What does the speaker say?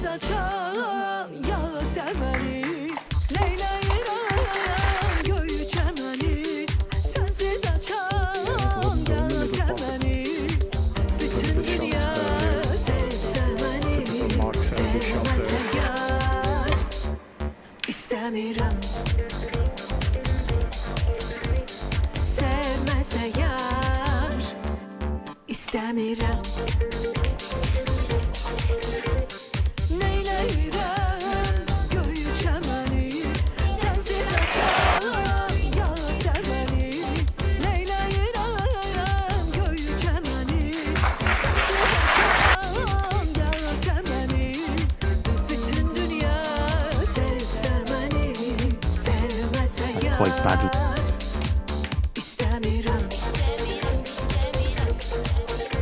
Sensiz açan Yasemen'i, Leyla'yı göğü çemeni. Sensiz açan Yasemen'i, bütün dünya sevse beni. Sevmese yar İstemiyorum. Sevmese yar İstemiyorum. Neyleyirəm göğü çəməni, sensiz açan Yasemen'i. Neyleyirəm göğü çəməni, sensiz açan Yasemen'i. Bütün dünya sevse beni. Sevmese yar